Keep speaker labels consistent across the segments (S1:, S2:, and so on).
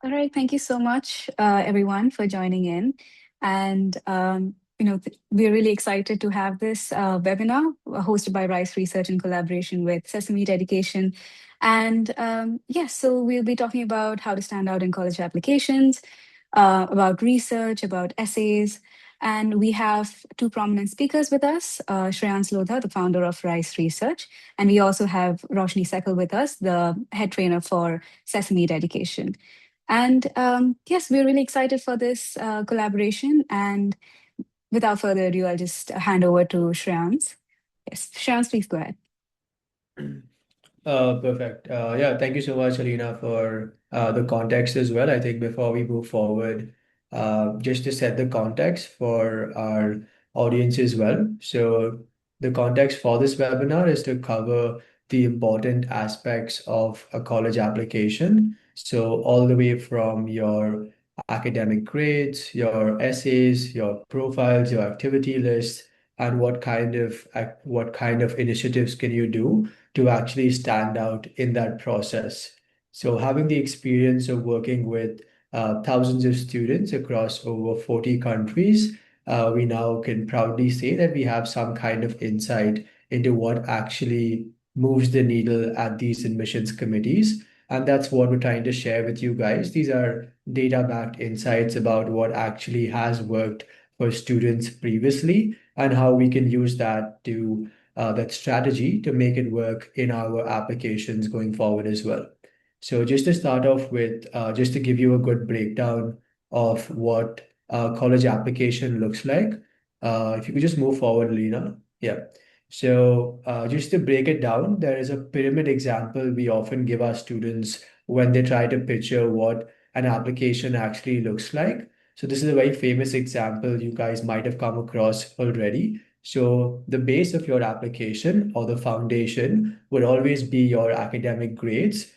S1: All right, thank you so much, everyone, for joining in. And we're really excited to have this webinar hosted by Rice Research in collaboration with Sesame Education. And yes, so we'll be talking about how to stand out in college applications, about research, about essays. And we have two prominent speakers with us, Shreyans Lodha, the founder of Rice Research. And we also have Roshni Sekal with us, the head trainer for Sesame Education. And yes, we're really excited for this collaboration. And without further ado, I'll just hand over to Shreyans. Yes, Shreyans, please go ahead.
S2: Perfect. Yeah, thank you so much, Alina, for the context as well. I think before we move forward, just to set the context for our audience as well. So, the context for this webinar is to cover the important aspects of a college application. So, all the way from your academic grades, your essays, your profiles, your activity lists, and what kind of initiatives can you do to actually stand out in that process. So, having the experience of working with thousands of students across over 40 countries, we now can proudly say that we have some kind of insight into what actually moves the needle at these admissions committees. And that's what we're trying to share with you guys. These are data-backed insights about what actually has worked for students previously and how we can use that strategy to make it work in our applications going forward as well. So just to start off with, just to give you a good breakdown of what a college application looks like, if you could just move forward, Lena. Yeah. So just to break it down, there is a pyramid example we often give our students when they try to picture what an application actually looks like. So this is a very famous example you guys might have come across already. So the base of your application or the foundation would always be your academic grades,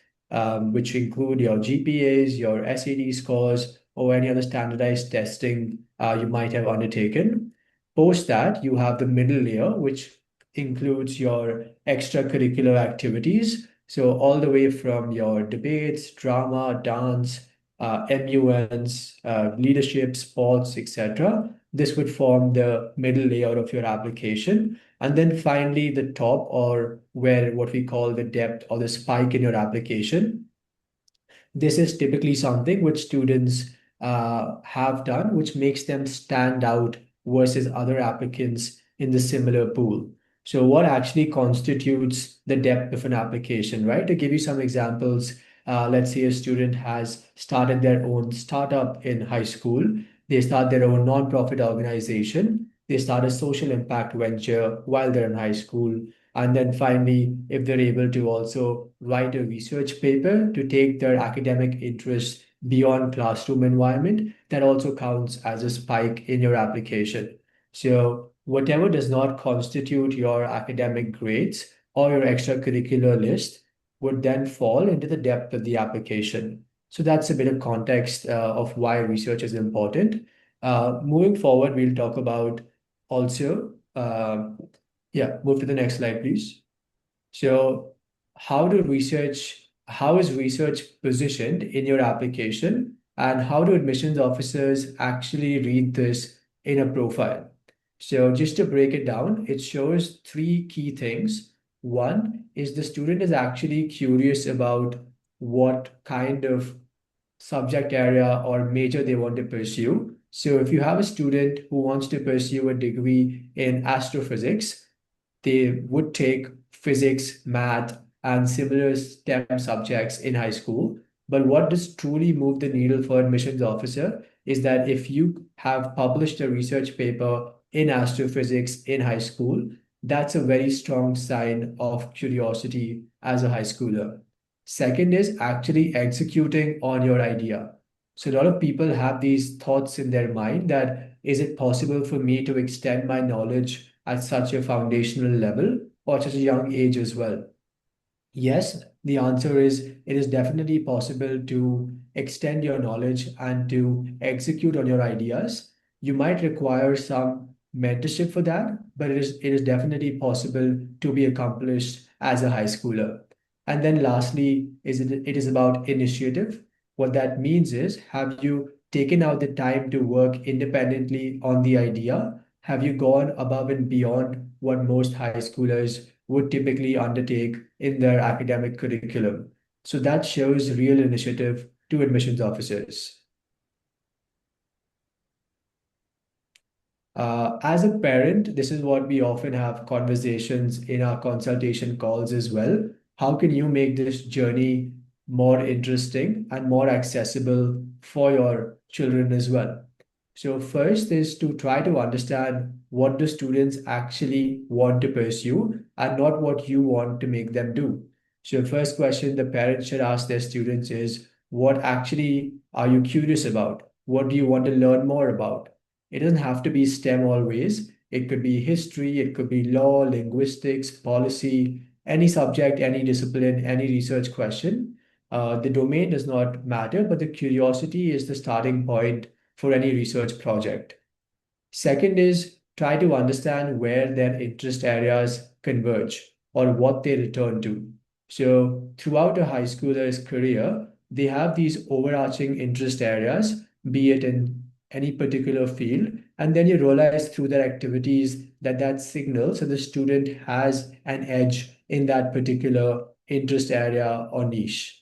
S2: which include your GPAs, your SAT scores, or any other standardized testing you might have undertaken. Post that, you have the middle layer, which includes your extracurricular activities. So all the way from your debates, drama, dance, MUNs, leadership, sports, etc. This would form the middle layer of your application. And then finally, the top, or where what we call the depth or the spike in your application. This is typically something which students have done, which makes them stand out versus other applicants in the similar pool. So, what actually constitutes the depth of an application, right? To give you some examples, let's say a student has started their own startup in high school, they start their own nonprofit organization, they start a social impact venture while they're in high school, and then finally, if they're able to also write a research paper to take their academic interest beyond classroom environment, that also counts as a spike in your application. So whatever does not constitute your academic grades or your extracurricular list would then fall into the depth of the application. So that's a bit of context of why research is important. Moving forward, we'll talk about also yeah, move to the next slide, please. So, how is research positioned in your application, and how do admissions officers actually read this in a profile? So, just to break it down, it shows three key things. One is the student is actually curious about what kind of subject area or major they want to pursue. So, if you have a student who wants to pursue a degree in astrophysics, they would take physics, math, and similar STEM subjects in high school. But what does truly move the needle for admissions officer is that if you have published a research paper in astrophysics in high school, that's a very strong sign of curiosity as a high schooler. Second is actually executing on your idea. So a lot of people have these thoughts in their mind that is it possible for me to extend my knowledge at such a foundational level or such a young age as well? Yes, the answer is it is definitely possible to extend your knowledge and to execute on your ideas. You might require some mentorship for that, but it is definitely possible to be accomplished as a high schooler. And then lastly, it is about initiative. What that means is, have you taken out the time to work independently on the idea? Have you gone above and beyond what most high schoolers would typically undertake in their academic curriculum? So that shows real initiative to admissions officers. As a parent, this is what we often have conversations in our consultation calls as well. How can you make this journey more interesting and more accessible for your children as well? So first is to try to understand what the students actually want to pursue and not what you want to make them do. So first question the parents should ask their students is, what actually are you curious about? What do you want to learn more about? It doesn't have to be STEM always. It could be history, it could be law, linguistics, policy, any subject, any discipline, any research question. The domain does not matter, but the curiosity is the starting point for any research project. Second is try to understand where their interest areas converge or what they return to. So, throughout a high schooler's career, they have these overarching interest areas, be it in any particular field, and then you realize through their activities that that signals so the student has an edge in that particular interest area or niche.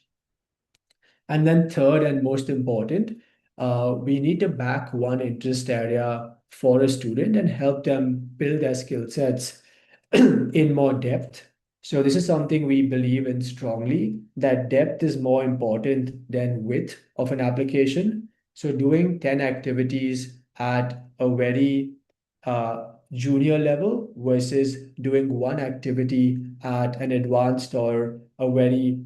S2: And then third and most important, we need to back one interest area for a student and help them build their skill sets in more depth. So this is something we believe in strongly, that depth is more important than width of an application. So doing 10 activities at a very junior level versus doing one activity at an advanced or a very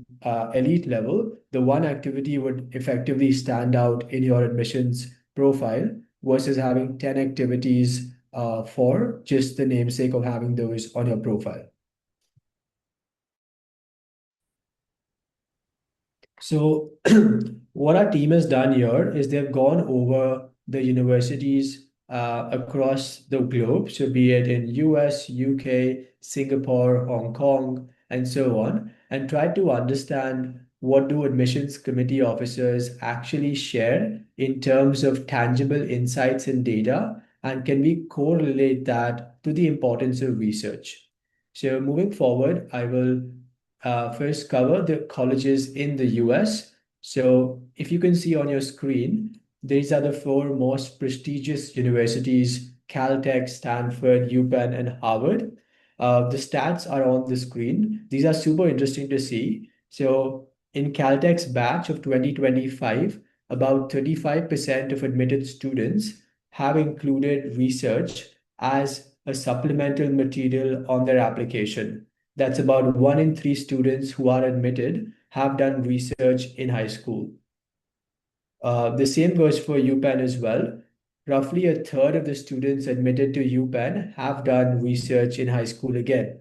S2: elite level, the one activity would effectively stand out in your admissions profile versus having 10 activities for just the namesake of having those on your profile. So, what our team has done here is they've gone over the universities across the globe, so be it in US, UK, Singapore, Hong Kong, and so on, and tried to understand what do admissions committee officers actually share in terms of tangible insights and data, and can we correlate that to the importance of research. So, moving forward, I will first cover the colleges in the US. So if you can see on your screen, these are the four most prestigious universities: Caltech, Stanford, UPenn, and Harvard. The stats are on the screen. These are super interesting to see. So in Caltech's batch of 2025, about 35% of admitted students have included research as a supplemental material on their application. That's about 1 in 3 students who are admitted have done research in high school. The same goes for UPenn as well. Roughly a third of the students admitted to UPenn have done research in high school again.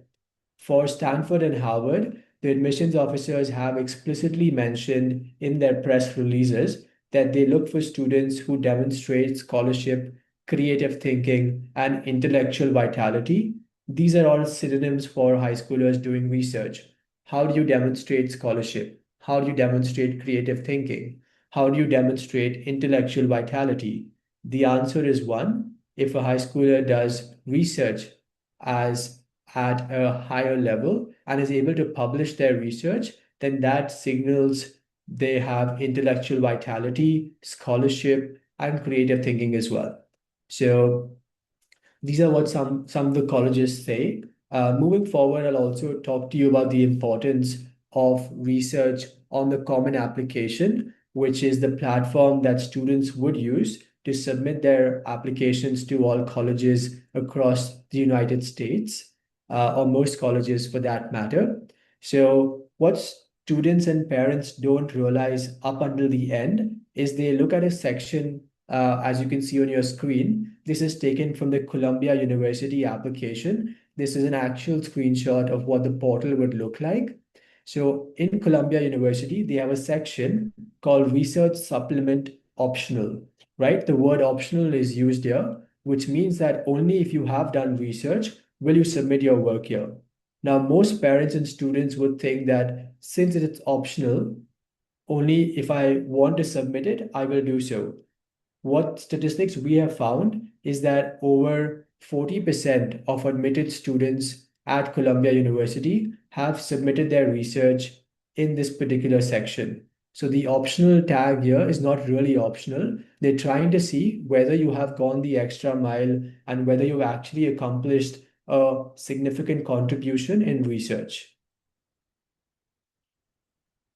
S2: For Stanford and Harvard, the admissions officers have explicitly mentioned in their press releases that they look for students who demonstrate scholarship, creative thinking, and intellectual vitality. These are all synonyms for high schoolers doing research. How do you demonstrate scholarship? How do you demonstrate creative thinking? How do you demonstrate intellectual vitality? The answer is one. If a high schooler does research as at a higher level and is able to publish their research, then that signals they have intellectual vitality, scholarship, and creative thinking as well. So these are what some of the colleges say. Moving forward, I'll also talk to you about the importance of research on the Common Application, which is the platform that students would use to submit their applications to all colleges across the United States, or most colleges for that matter. So, what students and parents don't realize up until the end is they look at a section, as you can see on your screen. This is taken from the Columbia University application. This is an actual screenshot of what the portal would look like. So in Columbia University, they have a section called Research Supplement Optional, right? The word optional is used here, which means that only if you have done research will you submit your work here. Now, most parents and students would think that since it's optional, only if I want to submit it, I will do so. What statistics we have found is that over 40% of admitted students at Columbia University have submitted their research in this particular section. So the optional tag here is not really optional. They're trying to see whether you have gone the extra mile and whether you've actually accomplished a significant contribution in research.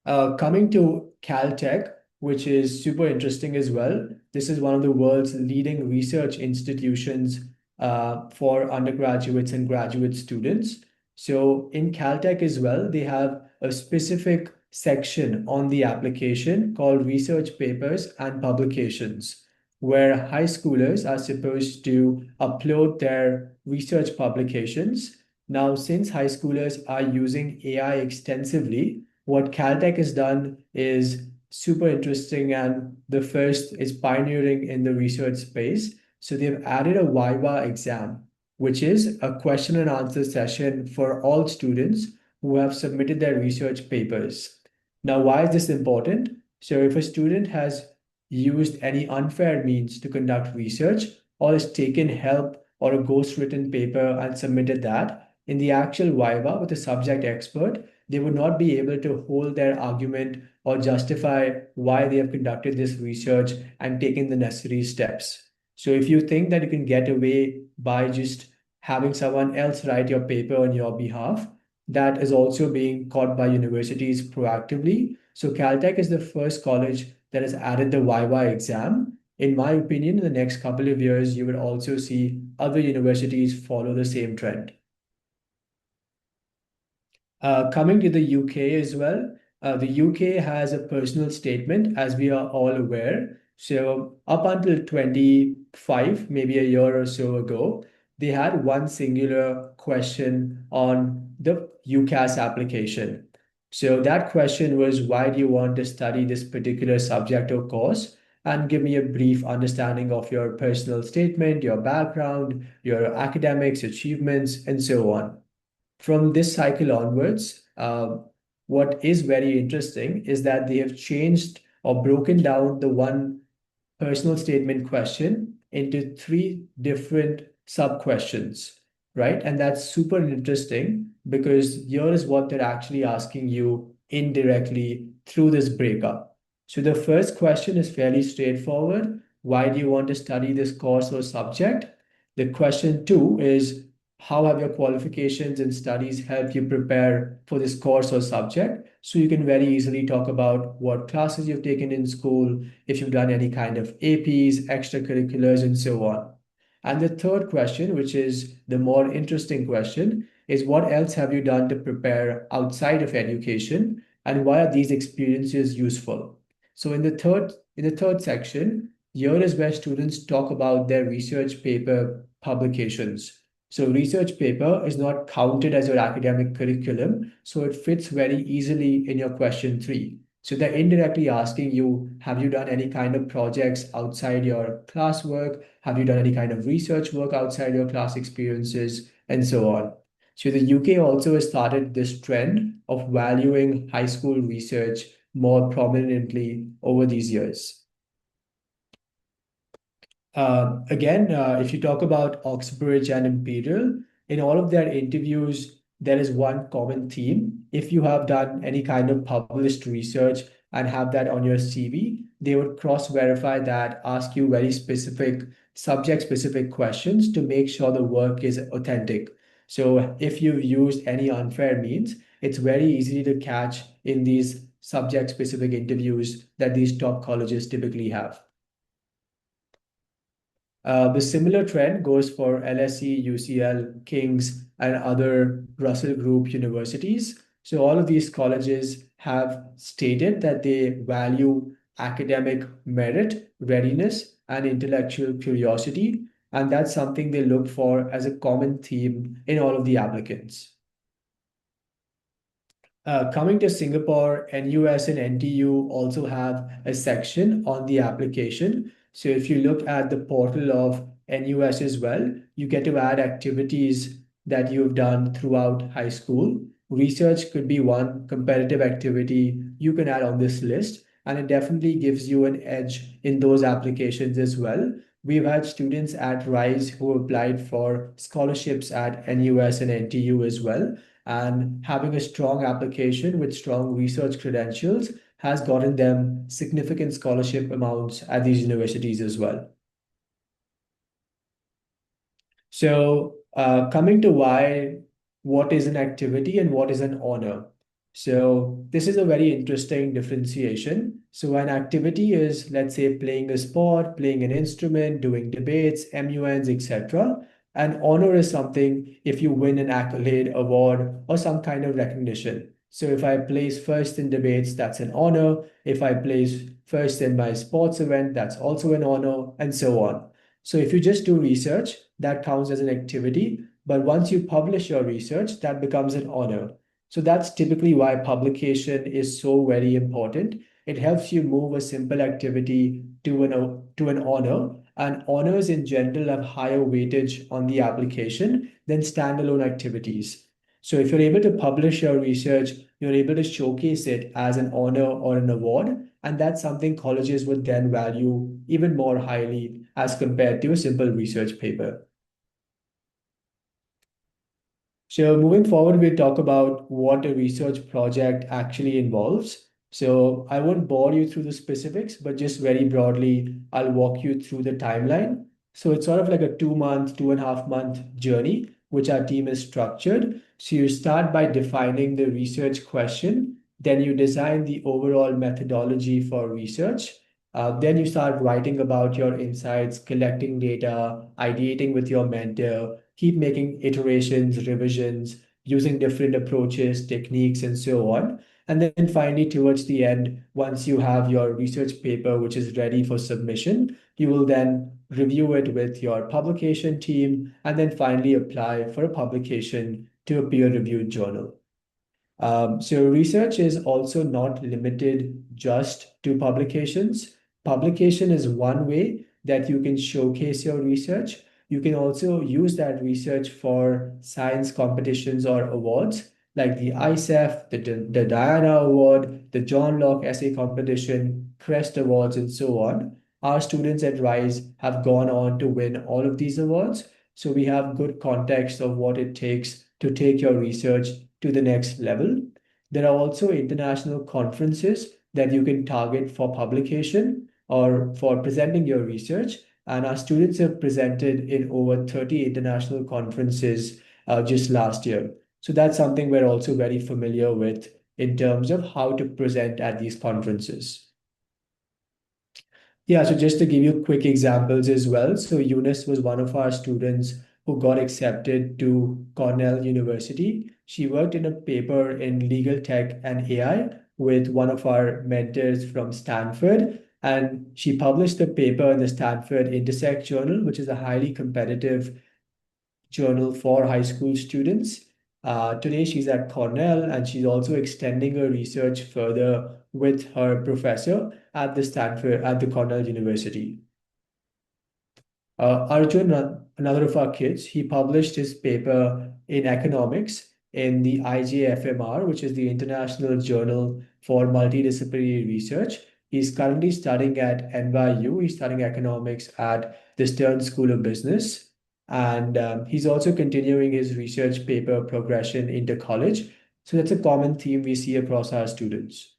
S2: Coming to Caltech, which is super interesting as well. This is one of the world's leading research institutions for undergraduates and graduate students. So in Caltech as well, they have a specific section on the application called Research Papers and Publications, where high schoolers are supposed to upload their research publications. Now, since high schoolers are using AI extensively, what Caltech has done is super interesting, and the first is pioneering in the research space. So they've added a Viva exam, which is a question and answer session for all students who have submitted their research papers. Now, why is this important? So if a student has used any unfair means to conduct research or has taken help or a ghost-written paper and submitted that, in the actual Viva with a subject expert, they would not be able to hold their argument or justify why they have conducted this research and taken the necessary steps. So if you think that you can get away by just having someone else write your paper on your behalf, that is also being caught by universities proactively. So Caltech is the first college that has added the Viva exam. In my opinion, in the next couple of years, you will also see other universities follow the same trend. Coming to the UK as well, the UK has a personal statement, as we are all aware. So, up until 25, maybe a year or so ago, they had one singular question on the UCAS application. So, that question was, why do you want to study this particular subject or course? And give me a brief understanding of your personal statement, your background, your academics, achievements, and so on. From this cycle onwards, what is very interesting is that they have changed or broken down the one personal statement question into three different sub questions, right? And that's super interesting because here is what they're actually asking you indirectly through this breakup. So the first question is fairly straightforward. Why do you want to study this course or subject? The question two is, how have your qualifications and studies helped you prepare for this course or subject? So you can very easily talk about what classes you've taken in school, if you've done any kind of APs, extracurriculars, and so on. And the third question, which is the more interesting question, is what else have you done to prepare outside of education, and why are these experiences useful? So in the third section, here is where students talk about their research paper publications. So research paper is not counted as your academic curriculum, so it fits very easily in your question three. So they're indirectly asking you, have you done any kind of projects outside your classwork? Have you done any kind of research work outside your class experiences? And so on. So the UK also has started this trend of valuing high school research more prominently over these years. If you talk about Oxbridge and Imperial, in all of their interviews, there is one common theme. If you have done any kind of published research and have that on your CV, they would cross-verify that, ask you very specific, subject-specific questions to make sure the work is authentic. So if you've used any unfair means, it's very easy to catch in these subject-specific interviews that these top colleges typically have. The similar trend goes for LSE, UCL, King's, and other Russell Group universities. So all of these colleges have stated that they value academic merit, readiness, and intellectual curiosity. And that's something they look for as a common theme in all of the applicants. Coming to Singapore, NUS and NTU also have a section on the application. So if you look at the portal of NUS as well, you get to add activities that you've done throughout high school. research could be one competitive activity you can add on this list, and it definitely gives you an edge in those applications as well. We've had students at Rise who applied for scholarships at NUS and NTU as well. And having a strong application with strong research credentials has gotten them significant scholarship amounts at these universities as well. So, coming to what is an activity and what is an honor. So, this is a very interesting differentiation. So, an activity is, let's say, playing a sport, playing an instrument, doing debates, MUNs, etc. An honor is something if you win an accolade, award, or some kind of recognition. So, if I place first in debates, that's an honor. If I place first in my sports event, that's also an honor, and so on. So if you just do research, that counts as an activity. But once you publish your research, that becomes an honor. So that's typically why publication is so very important. It helps you move a simple activity to an honor. And honors in general have higher weightage on the application than standalone activities. So if you're able to publish your research, you're able to showcase it as an honor or an award, and that's something colleges would then value even more highly as compared to a simple research paper. So moving forward, we'll talk about what a research project actually involves. So I won't bore you through the specifics, but just very broadly, I'll walk you through the timeline. So it's sort of like a 2 month, 2.5 month journey, which our team is structured. So you start by defining the research question, then you design the overall methodology for research. Then you start writing about your insights, collecting data, ideating with your mentor, keep making iterations, revisions, using different approaches, techniques, and so on. And then finally, towards the end, once you have your research paper, which is ready for submission, you will then review it with your publication team and then finally apply for a publication to a peer-reviewed journal. So research is also not limited just to publications. Publication is one way that you can showcase your research. You can also use that research for science competitions or awards like the ICEF, the Diana Award, the John Locke Essay Competition, Crest Awards, and so on. Our students at RISE have gone on to win all of these awards. So we have good context of what it takes to take your research to the next level. There are also international conferences that you can target for publication or for presenting your research. And our students have presented in over 30 international conferences just last year. So that's something we're also very familiar with in terms of how to present at these conferences. Yeah, so just to give you quick examples as well. So Eunice was one of our students who got accepted to Cornell University. She worked in a paper in legal tech and AI with one of our mentors from Stanford. And she published the paper in the Stanford Intersect Journal, which is a highly competitive journal for high school students. Today, she's at Cornell and she's also extending her research further with her professor at the Cornell University. Arjun, another of our kids, he published his paper in economics in the IJFMR, which is the International Journal for Multidisciplinary Research. He's currently studying at NYU. He's studying economics at the Stern School of Business. And he's also continuing his research paper progression into college. So that's a common theme we see across our students.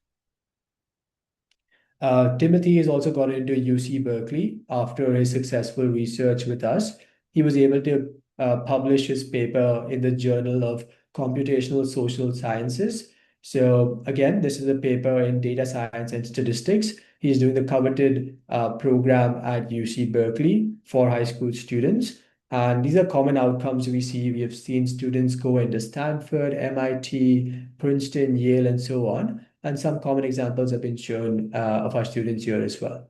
S2: Timothy has also got into UC Berkeley after his successful research with us. He was able to publish his paper in the Journal of Computational Social Sciences. So again, this is a paper in data science and statistics. He's doing the coveted program at UC Berkeley for high school students. And these are common outcomes we see. We have seen students go into Stanford, MIT, Princeton, Yale, and so on. And some common examples have been shown of our students here as well.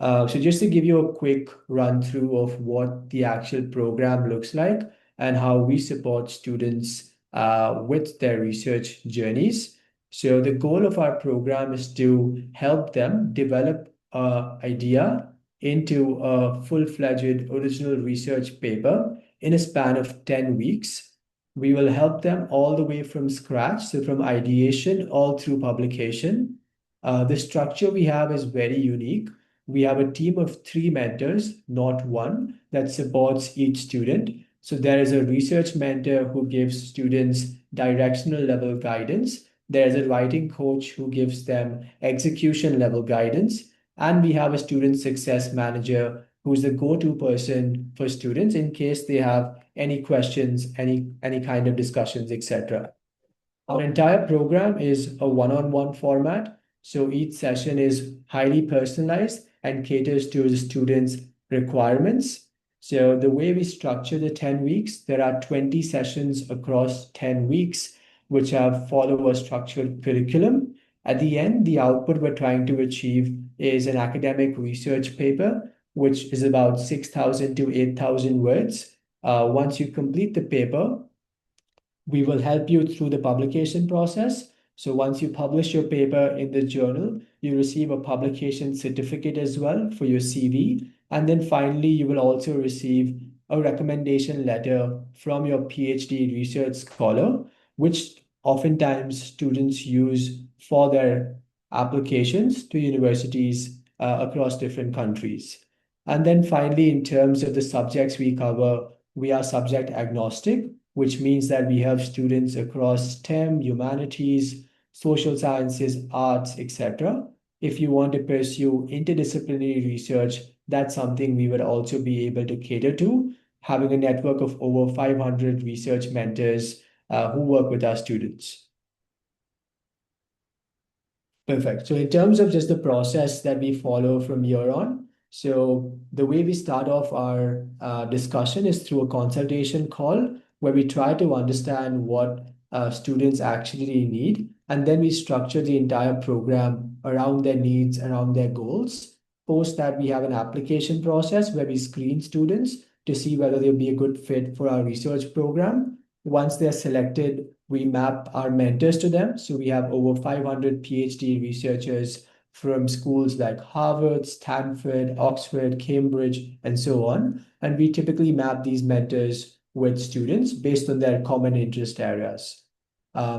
S2: So just to give you a quick run through of what the actual program looks like and how we support students with their research journeys. So the goal of our program is to help them develop an idea into a full-fledged original research paper in a span of 10 weeks. We will help them all the way from scratch, so from ideation all through publication. The structure we have is very unique. We have a team of three mentors, not one, that supports each student. So there is a research mentor who gives students directional level guidance. There's a writing coach who gives them execution level guidance. And we have a student success manager who's the go-to person for students in case they have any questions, any kind of discussions, etc. Our entire program is a one-on-one format, so each session is highly personalized and caters to the students' requirements. So the way we structure the 10 weeks, there are 20 sessions across 10 weeks, which have follow a structured curriculum. At the end, the output we're trying to achieve is an academic research paper, which is about 6,000 to 8,000 words. Once you complete the paper, we will help you through the publication process. So once you publish your paper in the journal, you receive a publication certificate as well for your CV. And then finally, you will also receive a recommendation letter from your PhD research scholar, which oftentimes students use for their applications to universities across different countries. And then finally, in terms of the subjects we cover, we are subject agnostic, which means that we have students across STEM, humanities, social sciences, arts, etc. If you want to pursue interdisciplinary research, that's something we would also be able to cater to, having a network of over 500 research mentors who work with our students. Perfect. So in terms of just the process that we follow from here on, so the way we start off our discussion is through a consultation call where we try to understand what students actually need, and then we structure the entire program around their needs, around their goals. Post that, we have an application process where we screen students to see whether they'll be a good fit for our research program. Once they're selected, we map our mentors to them. So we have over 500 PhD researchers from schools like Harvard, Stanford, Oxford, Cambridge, and so on. And we typically map these mentors with students based on their common interest areas.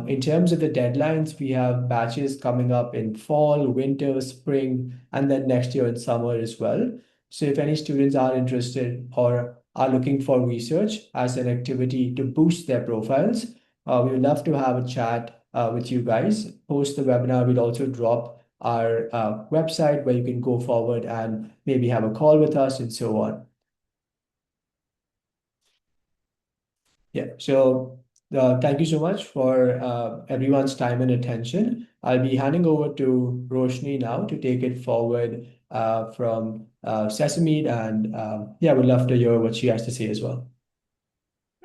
S2: In terms of the deadlines, we have batches coming up in fall, winter, spring, and then next year in summer as well. So if any students are interested or are looking for research as an activity to boost their profiles, we would love to have a chat with you guys. Post the webinar, we'll also drop our website where you can go forward and maybe have a call with us and so on. Yeah, so thank you so much for everyone's time and attention. I'll be handing over to Roshni now to take it forward from Sesame, and yeah, we'd love to hear what she has to say as well.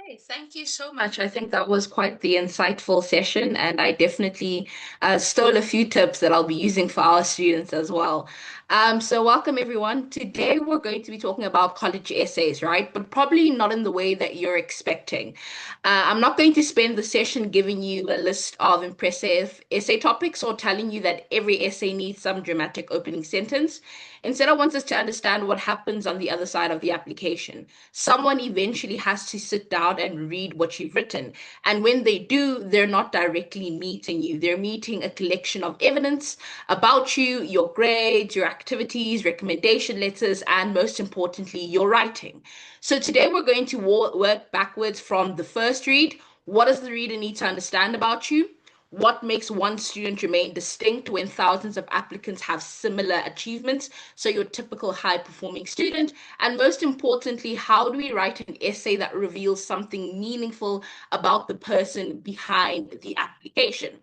S3: Hey, thank you so much. I think that was quite the insightful session, and I definitely stole a few tips that I'll be using for our students as well. So, welcome everyone. Today, we're going to be talking about college essays, right? But probably not in the way that you're expecting. I'm not going to spend the session giving you a list of impressive essay topics or telling you that every essay needs some dramatic opening sentence. Instead, I want us to understand what happens on the other side of the application. Someone eventually has to sit down and read what you've written. And when they do, they're not directly meeting you. They're meeting a collection of evidence about you, your grades, your activities, recommendation letters, and most importantly, your writing. So today we're going to work backwards from the first read. What does the reader need to understand about you? What makes one student remain distinct when thousands of applicants have similar achievements? So, your typical high performing student. And most importantly, how do we write an essay that reveals something meaningful about the person behind the application?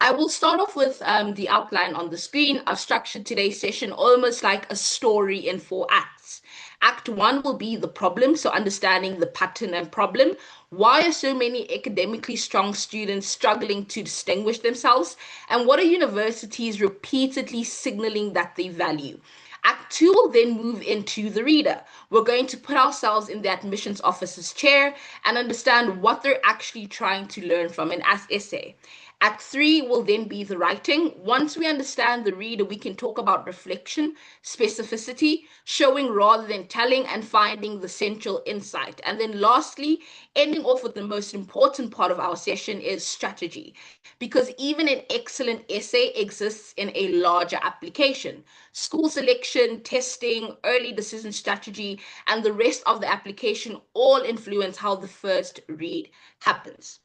S3: I will start off with the outline on the screen. I've structured today's session almost like a story in four acts. Act one will be the problem, so understanding the pattern and problem. Why are so many academically strong students struggling to distinguish themselves? And what are universities repeatedly signaling that they value? Act two will then move into the reader. We're going to put ourselves in the admissions officer's chair and understand what they're actually trying to learn from an essay. At 3 will then be the writing. Once we understand the reader, we can talk about reflection, specificity, showing rather than telling, and finding the central insight. And then lastly, ending off with the most important part of our session is strategy. Because even an excellent essay exists in a larger application. School selection, testing, early decision strategy, and the rest of the application all influence how the first read happens.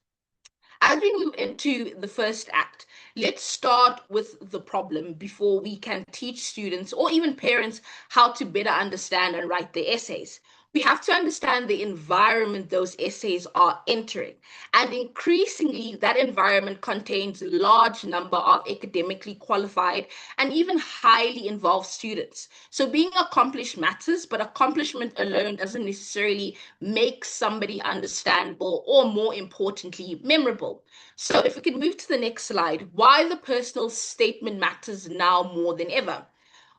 S3: As we move into the first act, let's start with the problem before we can teach students or even parents how to better understand and write their essays. We have to understand the environment those essays are entering. And increasingly, that environment contains a large number of academically qualified and even highly involved students. So being accomplished matters, but accomplishment alone doesn't necessarily make somebody understandable or, more importantly, memorable. So if we can move to the next slide, why the personal statement matters now more than ever.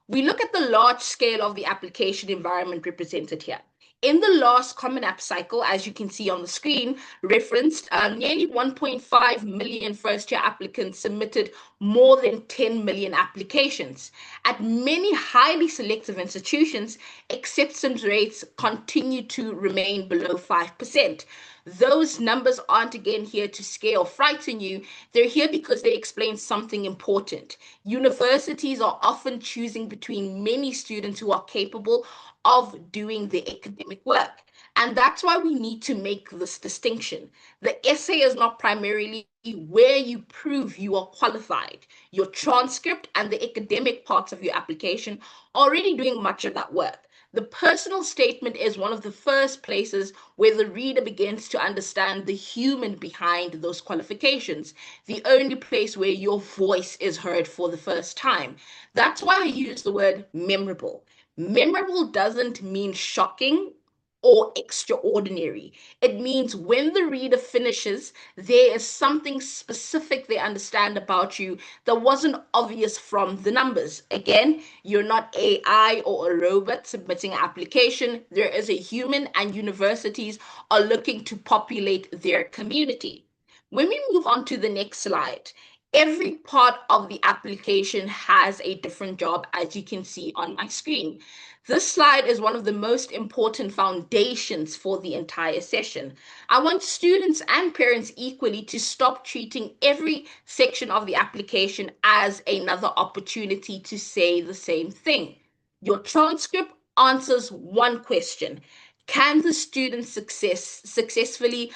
S3: We look at the large scale of the application environment represented here. In the last Common App cycle, as you can see on the screen, referenced, nearly 1.5 million first-year applicants submitted more than 10 million applications. At many highly selective institutions, acceptance rates continue to remain below 5%. Those numbers aren't again here to scare or frighten you. They're here because they explain something important. Universities are often choosing between many students who are capable of doing the academic work. And that's why we need to make this distinction. The essay is not primarily where you prove you are qualified. Your transcript and the academic parts of your application are already doing much of that work. The personal statement is one of the first places where the reader begins to understand the human behind those qualifications, the only place where your voice is heard for the first time. That's why I use the word memorable. Memorable doesn't mean shocking or extraordinary. It means when the reader finishes, there is something specific they understand about you that wasn't obvious from the numbers. Again, you're not AI or a robot submitting an application. There is a human, and universities are looking to populate their community. When we move on to the next slide, every part of the application has a different job, as you can see on my screen. This slide is one of the most important foundations for the entire session. I want students and parents equally to stop treating every section of the application as another opportunity to say the same thing. Your transcript answers one question. Can the student successfully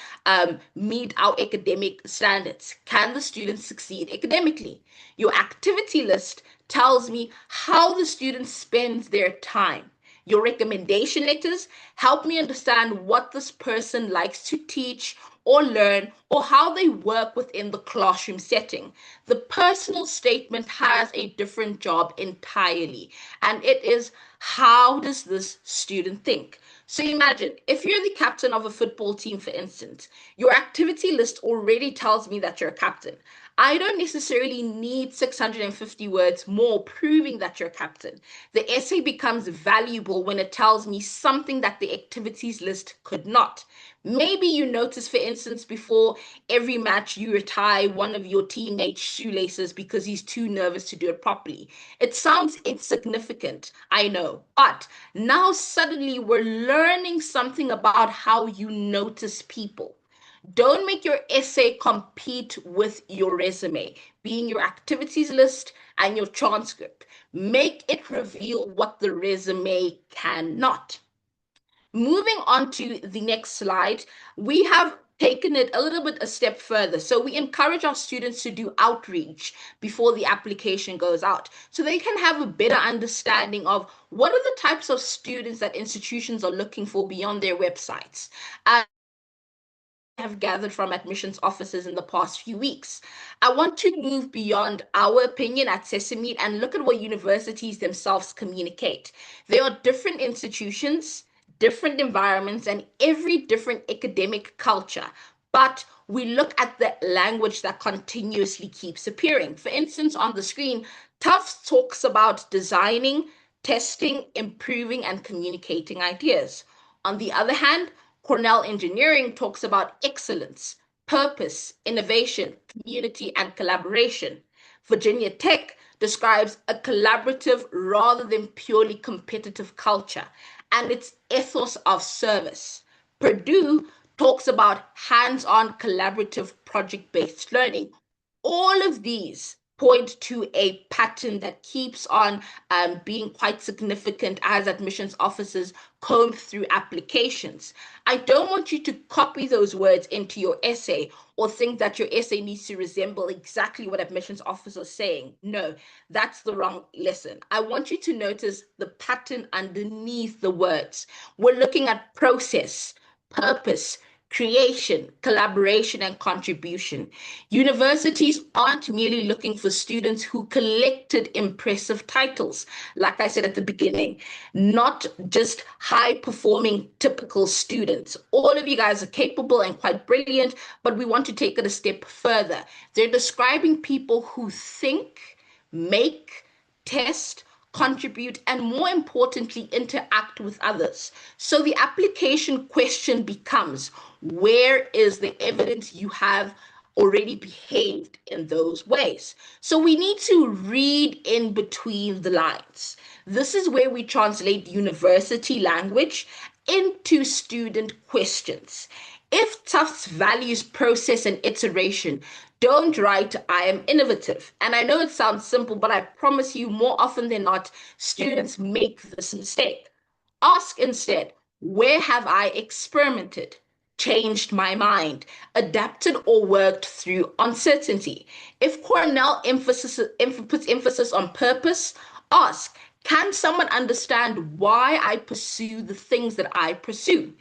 S3: meet our academic standards? Can the student succeed academically? Your activity list tells me how the student spends their time. Your recommendation letters help me understand what this person likes to teach or learn, or how they work within the classroom setting. The personal statement has a different job entirely, and it is, how does this student think? So imagine if you're the captain of a football team, for instance, your activity list already tells me that you're a captain. I don't necessarily need 650 words more proving that you're a captain. The essay becomes valuable when it tells me something that the activities list could not. Maybe you notice, for instance, before every match you tie one of your teammates' shoelaces because he's too nervous to do it properly. It sounds insignificant, I know, but now suddenly we're learning something about how you notice people. Don't make your essay compete with your resume, being your activities list and your transcript. Make it reveal what the resume cannot. Moving on to the next slide, we have taken it a little bit a step further. So we encourage our students to do outreach before the application goes out, so they can have a better understanding of what are the types of students that institutions are looking for beyond their websites. Have gathered from admissions officers in the past few weeks. I want to move beyond our opinion at Sesame and look at what universities themselves communicate. There are different institutions, different environments, and every different academic culture. But we look at the language that continuously keeps appearing. For instance, on the screen, Tufts talks about designing, testing, improving, and communicating ideas. On the other hand, Cornell Engineering talks about excellence, purpose, innovation, community, and collaboration. Virginia Tech describes a collaborative rather than purely competitive culture and its ethos of service. Purdue talks about hands-on collaborative project-based learning. All of these point to a pattern that keeps on being quite significant as admissions officers comb through applications. I don't want you to copy those words into your essay or think that your essay needs to resemble exactly what admissions officers are saying. No, that's the wrong lesson. I want you to notice the pattern underneath the words. We're looking at process, purpose, creation, collaboration, and contribution. Universities aren't merely looking for students who collected impressive titles, like I said at the beginning, not just high performing typical students. All of you guys are capable and quite brilliant, but we want to take it a step further. They're describing people who think, make, test, contribute, and more importantly, interact with others. So the application question becomes, where is the evidence you have already behaved in those ways? So we need to read in between the lines. This is where we translate university language into student questions. If Tufts values process and iteration, don't write, I am innovative. And I know it sounds simple, but I promise you, more often than not, students make this mistake. Ask instead, where have I experimented, changed my mind, adapted, or worked through uncertainty? If Cornell puts emphasis on purpose, ask, can someone understand why I pursue the things that I pursue?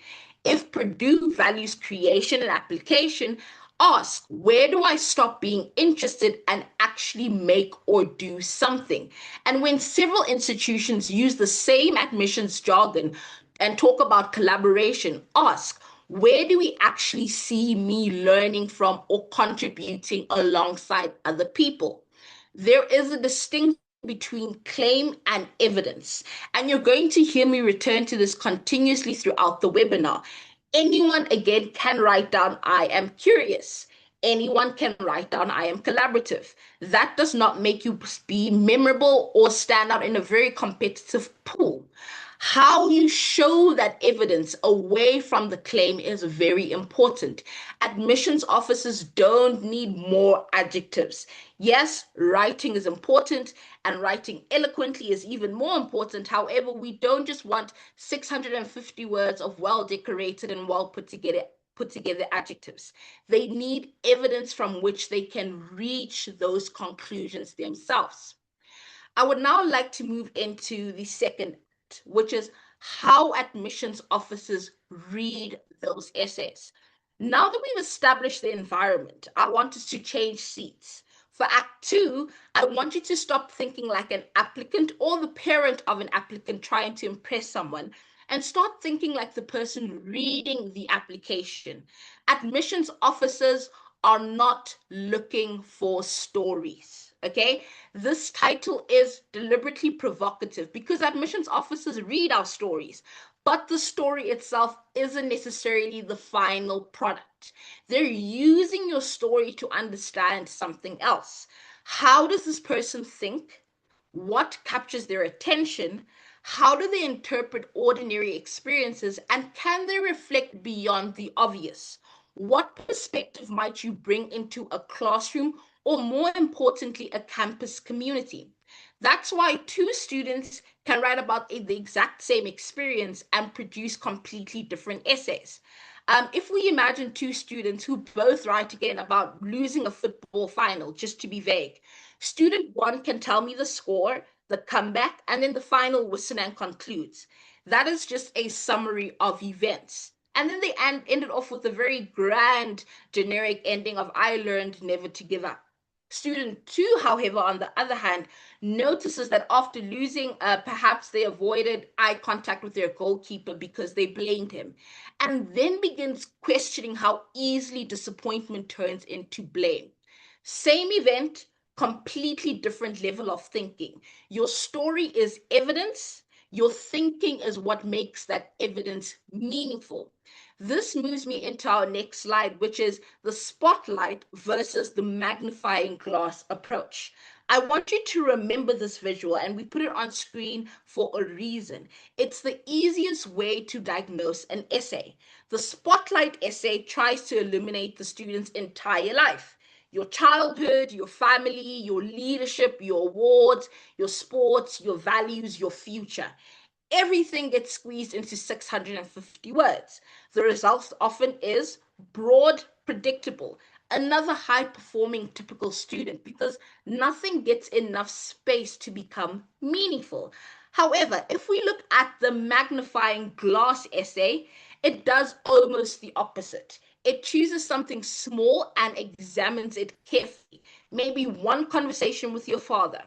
S3: If Purdue values creation and application, ask, where do I stop being interested and actually make or do something? And when several institutions use the same admissions jargon and talk about collaboration, ask, where do we actually see me learning from or contributing alongside other people? There is a distinction between claim and evidence. And you're going to hear me return to this continuously throughout the webinar. Anyone, again, can write down, I am curious. Anyone can write down, I am collaborative. That does not make you be memorable or stand out in a very competitive pool. How you show that evidence away from the claim is very important. Admissions officers don't need more adjectives. Yes, writing is important, and writing eloquently is even more important. However, we don't just want 650 words of well-decorated and well put together adjectives. They need evidence from which they can reach those conclusions themselves. I would now like to move into the second, which is how admissions officers read those essays. Now that we've established the environment, I want us to change seats. For Act 2, I want you to stop thinking like an applicant or the parent of an applicant trying to impress someone and start thinking like the person reading the application. Admissions officers are not looking for stories, okay? This title is deliberately provocative because admissions officers read our stories, but the story itself isn't necessarily the final product. They're using your story to understand something else. How does this person think? What captures their attention? How do they interpret ordinary experiences? And can they reflect beyond the obvious? What perspective might you bring into a classroom or, more importantly, a campus community? That's why two students can write about the exact same experience and produce completely different essays. If we imagine two students who both write again about losing a football final, just to be vague, student one can tell me the score, the comeback, and then the final whistle and concludes. That is just a summary of events. And then they ended off with a very grand generic ending of I learned never to give up. Student two, however, on the other hand, notices that after losing, perhaps they avoided eye contact with their goalkeeper because they blamed him, and then begins questioning how easily disappointment turns into blame. Same event, completely different level of thinking. Your story is evidence, Your thinking is what makes that evidence meaningful. This moves me into our next slide, which is the spotlight versus the magnifying glass approach. I want you to remember this visual, and we put it on screen for a reason. It's the easiest way to diagnose an essay. The spotlight essay tries to illuminate the student's entire life: your childhood, your family, your leadership, your awards, your sports, your values, your future. Everything gets squeezed into 650 words. The result often is broad, predictable, another high performing typical student, because nothing gets enough space to become meaningful. However, if we look at the magnifying glass essay, it does almost the opposite. It chooses something small and examines it carefully. Maybe one conversation with your father,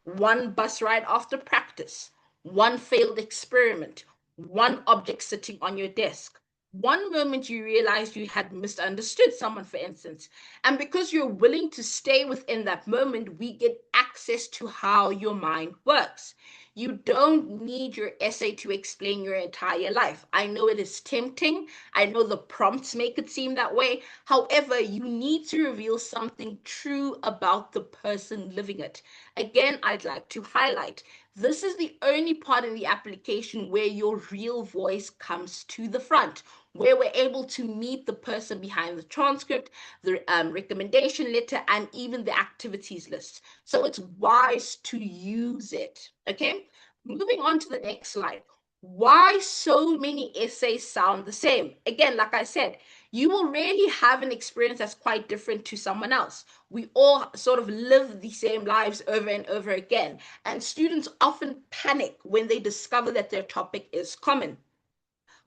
S3: one bus ride after practice, one failed experiment, one object sitting on your desk, one moment you realized you had misunderstood someone, for instance. And because you're willing to stay within that moment, we get access to how your mind works. You don't need your essay to explain your entire life. I know it is tempting. I know the prompts make it seem that way. However, you need to reveal something true about the person living it. Again, I'd like to highlight, this is the only part in the application where your real voice comes to the front, where we're able to meet the person behind the transcript, the recommendation letter, and even the activities list. So it's wise to use it. Okay, moving on to the next slide. Why so many essays sound the same? Again, like I said, you will rarely have an experience that's quite different to someone else. We all sort of live the same lives over and over again, and students often panic when they discover that their topic is common.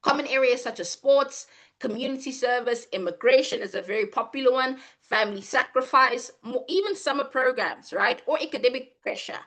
S3: Common areas such as sports, community service, immigration is a very popular one, family sacrifice, even summer programs, right? Or academic pressure.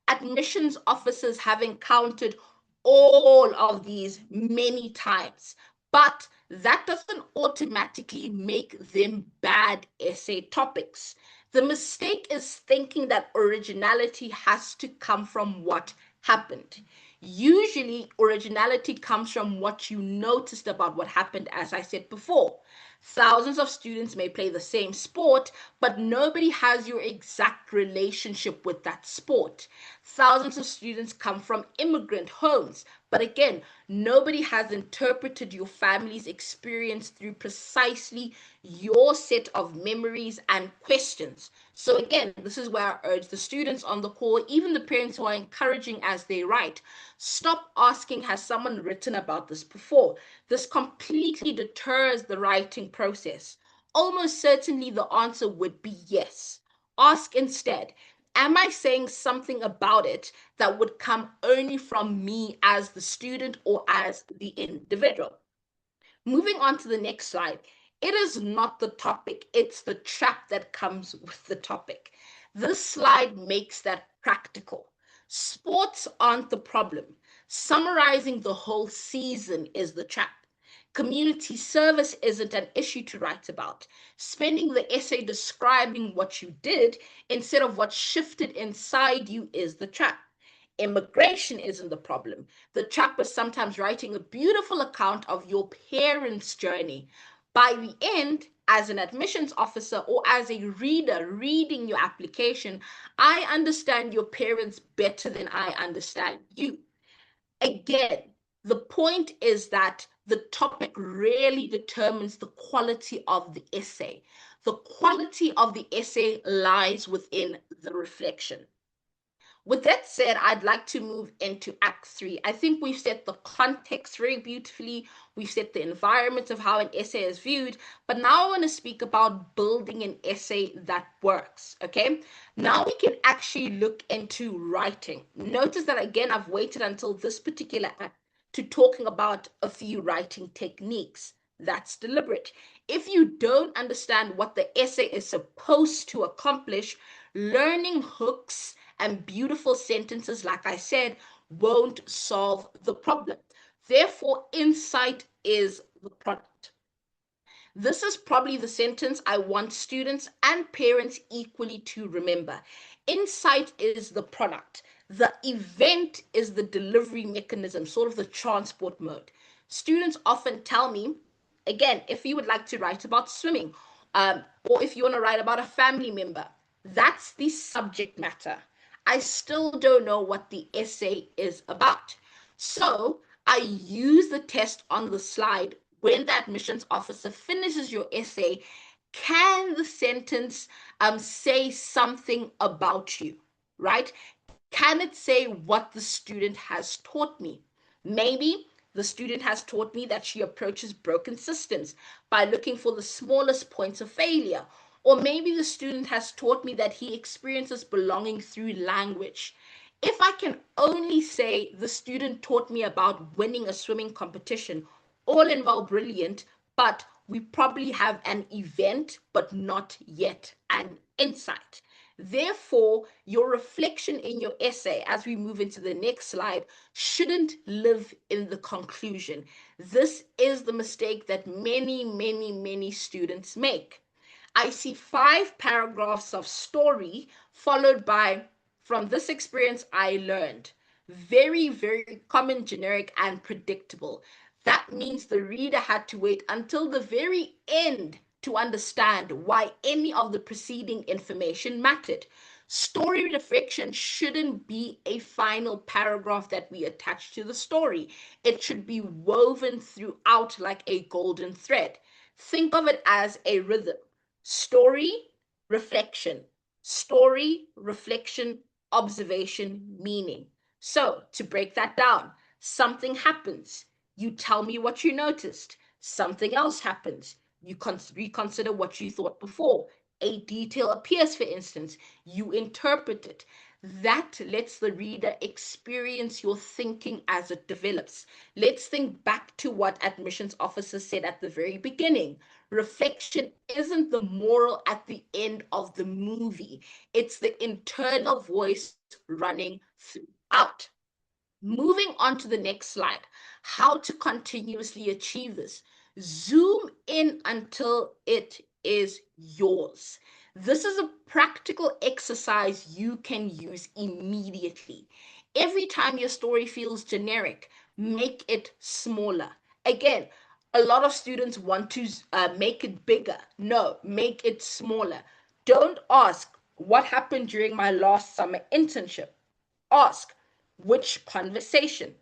S3: Admissions officers have encountered all of these many times, but that doesn't automatically make them bad essay topics. The mistake is thinking that originality has to come from what happened. Usually, originality comes from what you noticed about what happened, as I said before. Thousands of students may play the same sport, but nobody has your exact relationship with that sport. Thousands of students come from immigrant homes, but again, nobody has interpreted your family's experience through precisely your set of memories and questions. So again, this is where I urge the students on the call, even the parents who are encouraging as they write, stop asking, has someone written about this before? This completely deters the writing process. Almost certainly the answer would be yes. Ask instead, am I saying something about it that would come only from me as the student or as the individual? Moving on to the next slide. It is not the topic, it's the trap that comes with the topic. This slide makes that practical. Sports aren't the problem. Summarizing the whole season is the trap. Community service isn't an issue to write about. Spending the essay describing what you did instead of what shifted inside you is the trap. Immigration isn't the problem. The trap is sometimes writing a beautiful account of your parents' journey. By the end, as an admissions officer or as a reader reading your application, I understand your parents better than I understand you. Again, the point is that the topic really determines the quality of the essay. The quality of the essay lies within the reflection. With that said, I'd like to move into Act 3. I think we've set the context very beautifully. We've set the environment of how an essay is viewed. But now I want to speak about building an essay that works. Okay. Now we can actually look into writing. Notice that again, I've waited until this particular act to talking about a few writing techniques. That's deliberate. If you don't understand what the essay is supposed to accomplish, learning hooks and beautiful sentences, like I said, won't solve the problem. Therefore, insight is the product. This is probably the sentence I want students and parents equally to remember. Insight is the product. The event is the delivery mechanism, sort of the transport mode. Students often tell me, again, if you would like to write about swimming, or if you want to write about a family member, that's the subject matter. I still don't know what the essay is about. So I use the test on the slide. When the admissions officer finishes your essay, can the sentence say something about you, right? Can it say what the student has taught me? Maybe the student has taught me that she approaches broken systems by looking for the smallest points of failure. Or maybe the student has taught me that he experiences belonging through language. If I can only say the student taught me about winning a swimming competition, all in all brilliant, but we probably have an event, but not yet an insight. Therefore, your reflection in your essay, as we move into the next slide, shouldn't live in the conclusion. This is the mistake that many students make. I see 5 paragraphs of story followed by, from this experience, I learned. Very common, generic, and predictable. That means the reader had to wait until the very end to understand why any of the preceding information mattered. Story reflection shouldn't be a final paragraph that we attach to the story. It should be woven throughout like a golden thread. Think of it as a rhythm. Story, reflection. Story, reflection, observation, meaning. So, to break that down, something happens. You tell me what you noticed. Something else happens. You reconsider what you thought before. A detail appears, for instance. You interpret it. That lets the reader experience your thinking as it develops. Let's think back to what admissions officers said at the very beginning. Reflection isn't the moral at the end of the movie, it's the internal voice running throughout. Moving on to the next slide, how to continuously achieve this. Zoom in until it is yours. This is a practical exercise you can use immediately. Every time your story feels generic, make it smaller. Again, a lot of students want to make it bigger. No, make it smaller. Don't ask, what happened during my last summer internship? Ask, which conversation?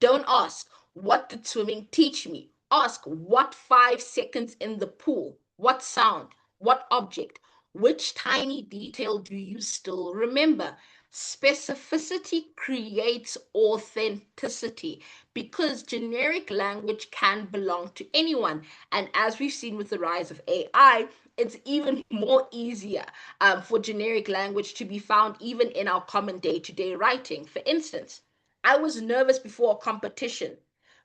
S3: Don't ask, what did swimming teach me? Ask, what 5 seconds in the pool? What sound? What object? Which tiny detail do you still remember? Specificity creates authenticity because generic language can belong to anyone. And as we've seen with the rise of AI, it's even more easier for generic language to be found even in our common day-to-day writing. For instance, I was nervous before a competition.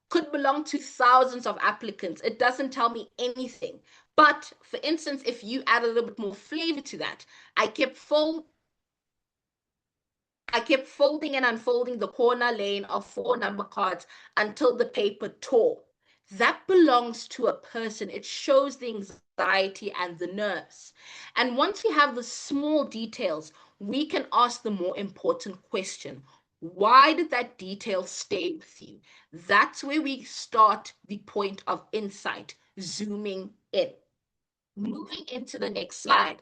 S3: Could belong to thousands of applicants. It doesn't tell me anything. But for instance, if you add a little bit more flavor to that, I kept folding and unfolding the corner lane of 4 number cards until the paper tore. That belongs to a person. It shows the anxiety and the nerves. And once we have the small details, we can ask the more important question. Why did that detail stay with you? That's where we start the point of insight, zooming in. Moving into the next slide.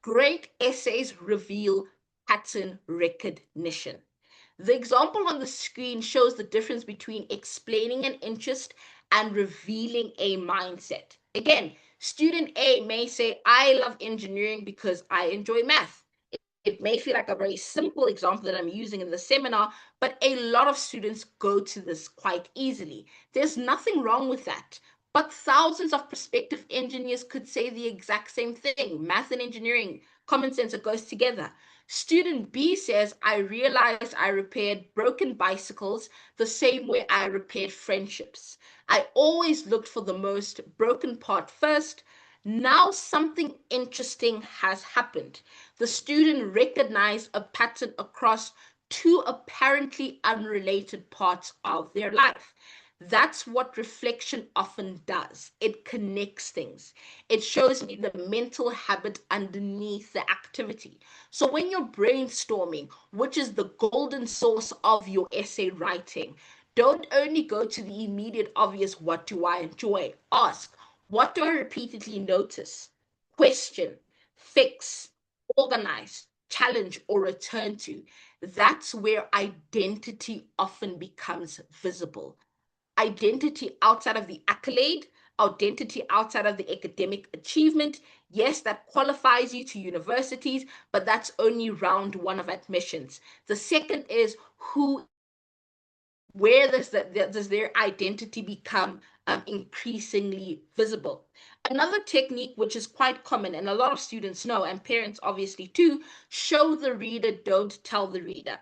S3: Great essays reveal pattern recognition. The example on the screen shows the difference between explaining an interest and revealing a mindset. Again, student A may say, I love engineering because I enjoy math. It may feel like a very simple example that I'm using in the seminar, but a lot of students go to this quite easily. There's nothing wrong with that. But thousands of prospective engineers could say the exact same thing. Math and engineering, common sense, it goes together. Student B says, I realized I repaired broken bicycles the same way I repaired friendships. I always looked for the most broken part first. Now something interesting has happened. The student recognized a pattern across 2 apparently unrelated parts of their life. That's what reflection often does. It connects things. It shows me the mental habit underneath the activity. So when you're brainstorming, which is the golden source of your essay writing, don't only go to the immediate obvious, what do I enjoy? Ask, what do I repeatedly notice? Question, fix, organize, challenge, or return to. That's where identity often becomes visible. Identity outside of the accolade, identity outside of the academic achievement. Yes, that qualifies you to universities, but that's only round one of admissions. The second is, who is the person? Where does their identity become increasingly visible? Another technique, which is quite common and a lot of students know, and parents obviously too, show the reader, don't tell the reader.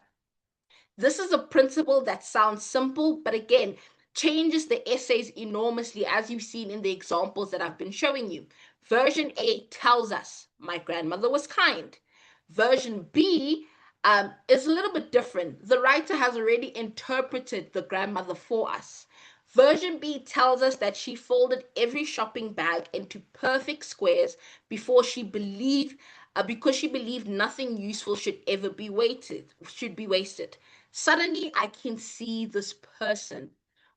S3: This is a principle that sounds simple, but again, changes the essays enormously, as you've seen in the examples that I've been showing you. Version A tells us, my grandmother was kind. Version B is a little bit different. The writer has already interpreted the grandmother for us. Version B tells us that she folded every shopping bag into perfect squares before she believed because she believed nothing useful should be wasted. Suddenly, I can see this person.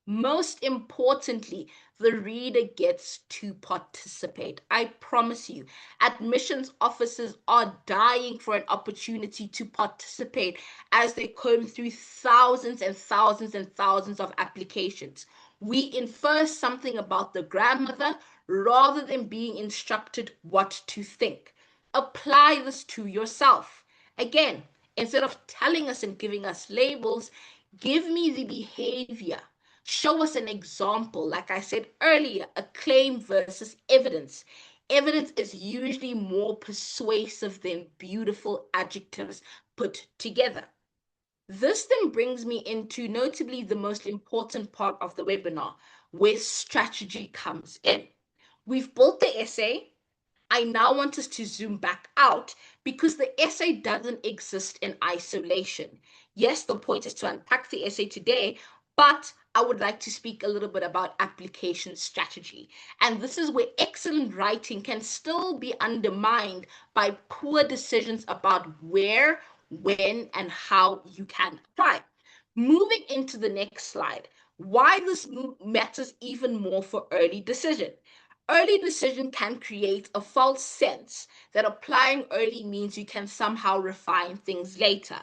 S3: Most importantly, the reader gets to participate. I promise you, admissions officers are dying for an opportunity to participate as they comb through thousands and thousands and thousands of applications. We infer something about the grandmother rather than being instructed what to think. Apply this to yourself. Again, instead of telling us and giving us labels, give me the behavior. Show us an example. Like I said earlier, a claim versus evidence. Evidence is usually more persuasive than beautiful adjectives put together. This then brings me into notably the most important part of the webinar, where strategy comes in. We've built the essay. I now want us to zoom back out because the essay doesn't exist in isolation. Yes, the point is to unpack the essay today, but I would like to speak a little bit about application strategy. And this is where excellent writing can still be undermined by poor decisions about where, when, and how you can apply. Moving into the next slide, why this matters even more for early decision. Early decision can create a false sense that applying early means you can somehow refine things later.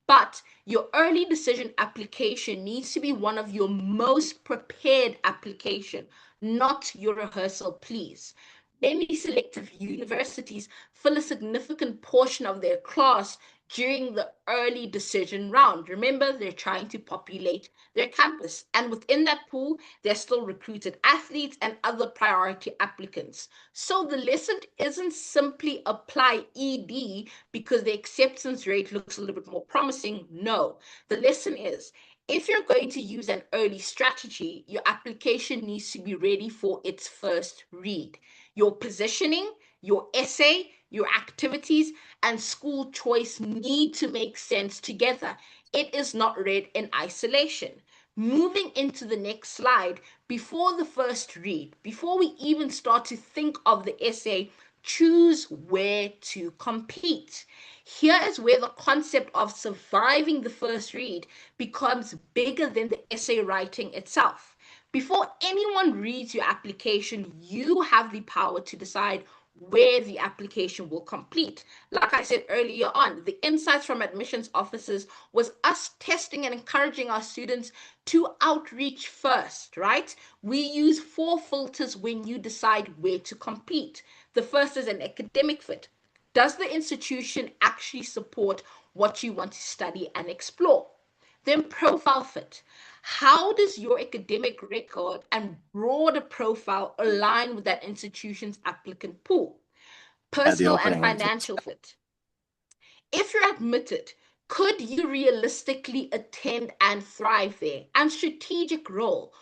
S3: But your early decision application needs to be one of your most prepared application, not your rehearsal, please. Many selective universities fill a significant portion of their class during the early decision round. Remember, they're trying to populate their campus. And within that pool, they're still recruited athletes and other priority applicants. So the lesson isn't simply apply ED because the acceptance rate looks a little bit more promising. No, the lesson is, if you're going to use an early strategy, your application needs to be ready for its first read. Your positioning, your essay, your activities, and school choice need to make sense together. It is not read in isolation. Moving into the next slide, before the first read, before we even start to think of the essay, choose where to compete. Here is where the concept of surviving the first read becomes bigger than the essay writing itself. Before anyone reads your application, you have the power to decide where the application will complete. Like I said earlier on, the insights from admissions officers was us testing and encouraging our students to outreach first, right? We use 4 filters when you decide where to compete. The first is an academic fit. Does the institution actually support what you want to study and explore? Then profile fit. How does your academic record and broader profile align with that institution's applicant pool? Personal and financial fit. If you're admitted, could you realistically attend and thrive there? And strategic role.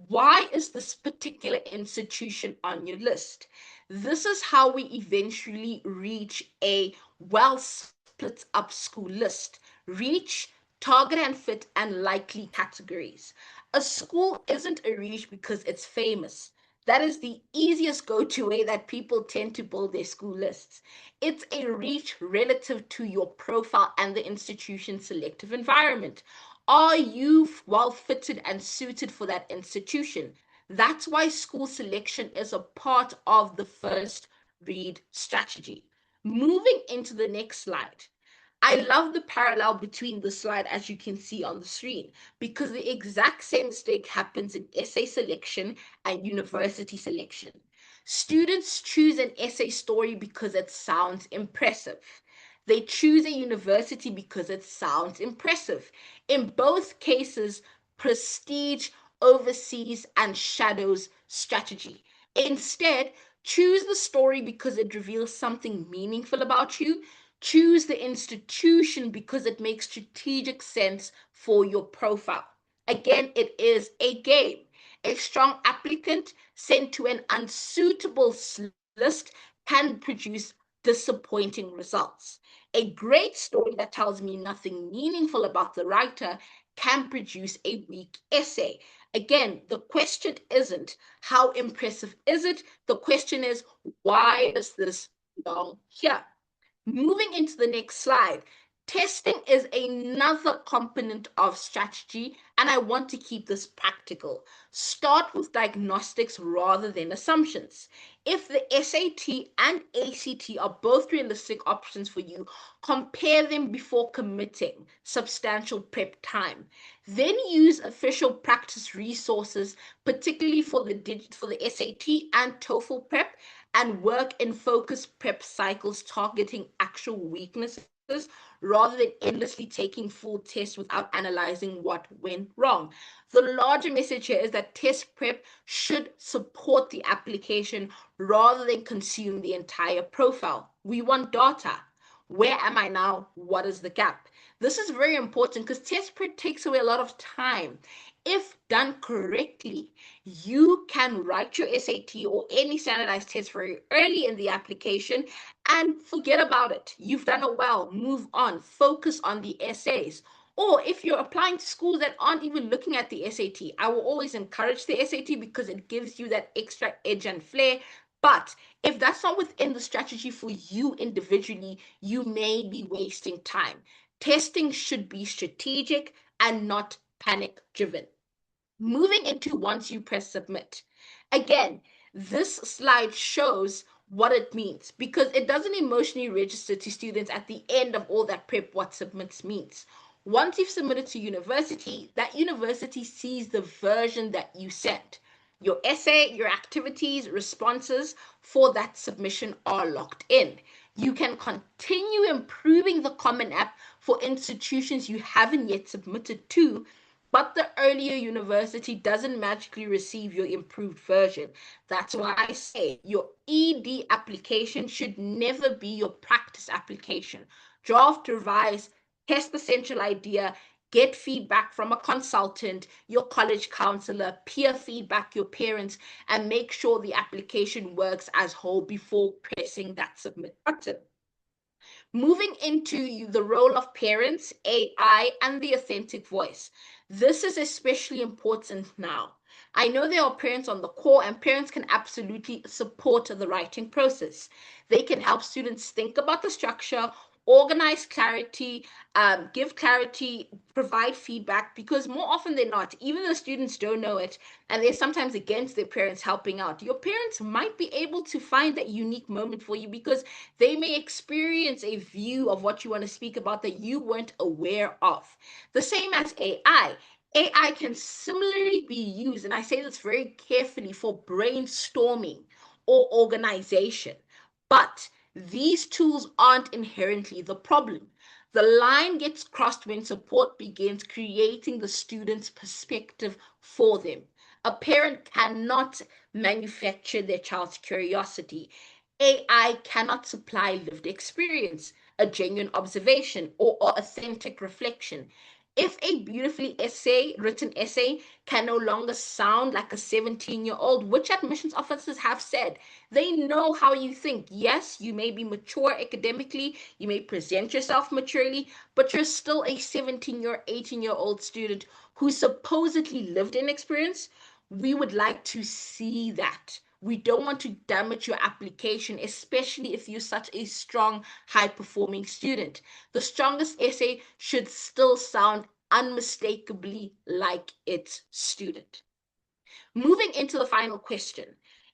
S3: Why is this particular institution on your list? This is how we eventually reach a well split up school list. Reach, target and fit, and likely categories. A school isn't a reach because it's famous. That is the easiest go-to way that people tend to build their school lists. It's a reach relative to your profile and the institution's selective environment. Are you well fitted and suited for that institution? That's why school selection is a part of the first read strategy. Moving into the next slide. I love the parallel between the slide as you can see on the screen because the exact same mistake happens in essay selection and university selection. Students choose an essay story because it sounds impressive. They choose a university because it sounds impressive. In both cases, prestige oversees and shadows strategy. Instead, choose the story because it reveals something meaningful about you. Choose the institution because it makes strategic sense for your profile. Again, it is a game. A strong applicant sent to an unsuitable list can produce disappointing results. A great story that tells me nothing meaningful about the writer can produce a weak essay. Again, the question isn't how impressive is it? The question is, why does this belong here? Moving into the next slide, testing is another component of strategy, and I want to keep this practical. Start with diagnostics rather than assumptions. If the SAT and ACT are both realistic options for you, compare them before committing substantial prep time. Then use official practice resources, particularly for the SAT and TOEFL prep, and work in focused prep cycles targeting actual weaknesses rather than endlessly taking full tests without analyzing what went wrong. The larger message here is that test prep should support the application rather than consume the entire profile. We want data. Where am I now? What is the gap? This is very important because test prep takes away a lot of time. If done correctly, you can write your SAT or any standardized test very early in the application and forget about it. You've done it well. Move on. Focus on the essays. Or if you're applying to schools that aren't even looking at the SAT, I will always encourage the SAT because it gives you that extra edge and flair. But if that's not within the strategy for you individually, you may be wasting time. Testing should be strategic and not panic driven. Moving into once you press submit. Again, this slide shows what it means because it doesn't emotionally register to students at the end of all that prep what submits means. Once you've submitted to university, that university sees the version that you sent. Your essay, your activities, responses for that submission are locked in. You can continue improving the Common App for institutions you haven't yet submitted to, but the earlier university doesn't magically receive your improved version. That's why I say your ED application should never be your practice application. Draft, revise, test the central idea, get feedback from a consultant, your college counselor, peer feedback, your parents, and make sure the application works as whole before pressing that submit button. Moving into the role of parents, AI, and the authentic voice. This is especially important now. I know there are parents on the call, and parents can absolutely support the writing process. They can help students think about the structure, organize clarity, give clarity, provide feedback, because more often than not, even though students don't know it, and they're sometimes against their parents helping out, your parents might be able to find that unique moment for you because they may experience a view of what you want to speak about that you weren't aware of. The same as AI. AI can similarly be used, and I say this very carefully, for brainstorming or organization. But these tools aren't inherently the problem. The line gets crossed when support begins creating the student's perspective for them. A parent cannot manufacture their child's curiosity. AI cannot supply lived experience, a genuine observation, or authentic reflection. If a beautifully written essay can no longer sound like a 17-year-old, which admissions officers have said, they know how you think. Yes, you may be mature academically, you may present yourself maturely, but you're still a 17-year, 18-year-old student who supposedly lived in experience. We would like to see that. We don't want to damage your application, especially if you're such a strong, high performing student. The strongest essay should still sound unmistakably like its student. Moving into the final question.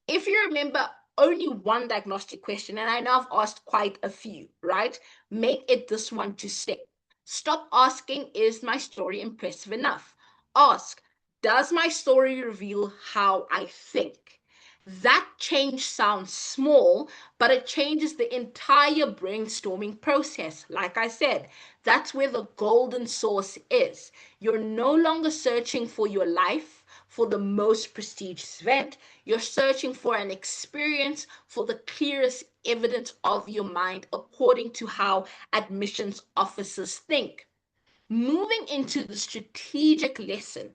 S3: If you remember only one diagnostic question, and I know I've asked quite a few, right? Make it this one to stick. Stop asking, is my story impressive enough? Ask, does my story reveal how I think? That change sounds small, but it changes the entire brainstorming process. Like I said, that's where the golden source is. You're no longer searching for your life, for the most prestigious event. You're searching for an experience, for the clearest evidence of your mind, according to how admissions officers think. Moving into the strategic lesson,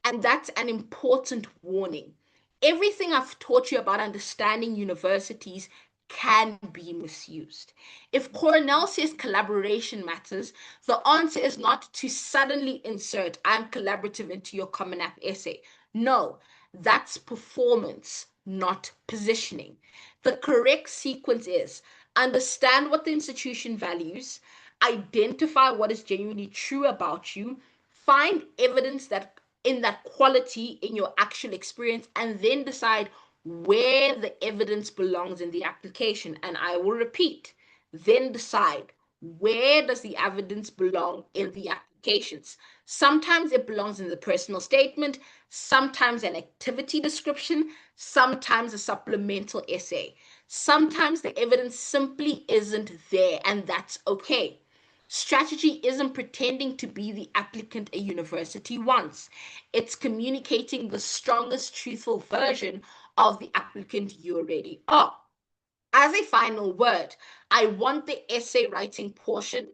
S3: and that's an important warning. Everything I've taught you about understanding universities can be misused. If Cornell says collaboration matters, the answer is not to suddenly insert I'm collaborative into your Common App essay. No, that's performance, not positioning. The correct sequence is understand what the institution values, identify what is genuinely true about you, find evidence that in that quality in your actual experience, and then decide where the evidence belongs in the application. And I will repeat, then decide where does the evidence belong in the applications. Sometimes it belongs in the personal statement, sometimes an activity description, sometimes a supplemental essay. Sometimes the evidence simply isn't there, and that's okay. Strategy isn't pretending to be the applicant a university wants. It's communicating the strongest, truthful version of the applicant you already are. As a final word, I want the essay writing portion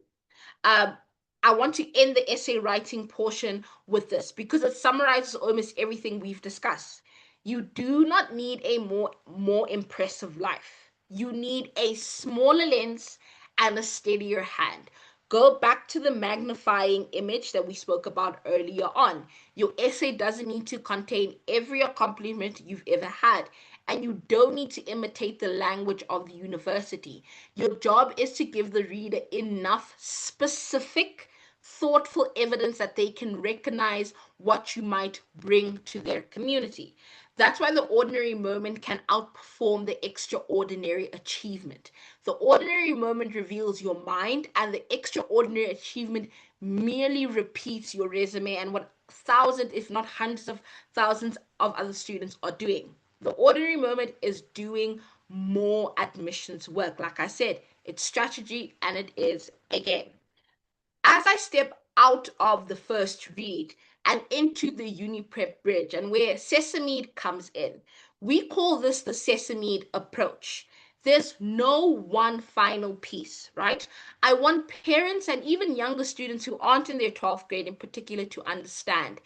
S3: um, I want to end the essay writing portion with this because it summarizes almost everything we've discussed. You do not need a more impressive life. You need a smaller lens and a steadier hand. Go back to the magnifying image that we spoke about earlier on. Your essay doesn't need to contain every accomplishment you've ever had, and you don't need to imitate the language of the university. Your job is to give the reader enough specific, thoughtful evidence that they can recognize what you might bring to their community. That's why the ordinary moment can outperform the extraordinary achievement. The ordinary moment reveals your mind, and the extraordinary achievement merely repeats your resume and what thousands, if not hundreds of thousands of other students are doing. The ordinary moment is doing more admissions work. Like I said, it's strategy and it is a game. As I step out of the first read and into the uni prep bridge and where Sesame comes in, we call this the Sesame approach. There's no one final piece, right? I want parents and even younger students who aren't in their 12th grade in particular to understand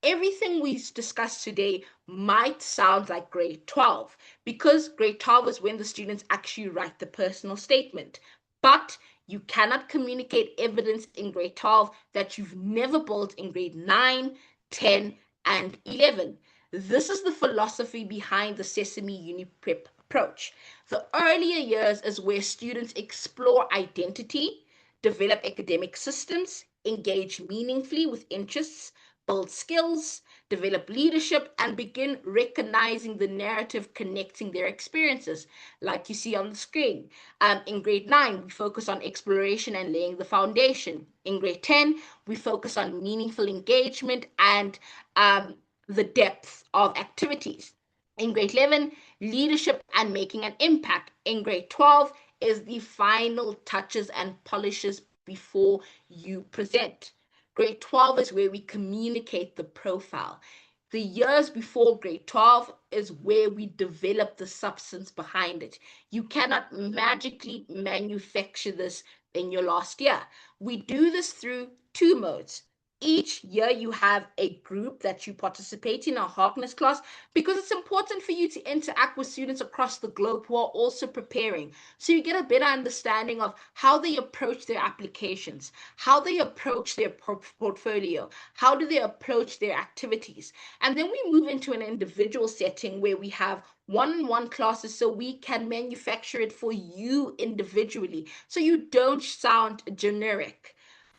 S3: everything we discussed today might sound like grade 12 because grade 12 is when the students actually write the personal statement. But you cannot communicate evidence in grade 12 that you've never built in grade 9, 10, and 11. This is the philosophy behind the Sesame Uni Prep approach. The earlier years is where students explore identity, develop academic systems, engage meaningfully with interests, build skills, develop leadership, and begin recognizing the narrative connecting their experiences, like you see on the screen. In grade 9, we focus on exploration and laying the foundation. In grade 10, we focus on meaningful engagement and the depth of activities. In grade 11, leadership and making an impact. In grade 12 is the final touches and polishes before you present. Grade 12 is where we communicate the profile. The years before grade 12 is where we develop the substance behind it. You cannot magically manufacture this in your last year. We do this through two modes. Each year you have a group that you participate in, a Harkness class, because it's important for you to interact with students across the globe who are also preparing. So you get a better understanding of how they approach their applications, how they approach their portfolio, how do they approach their activities. And then we move into an individual setting where we have one-on-one classes so we can manufacture it for you individually so you don't sound generic.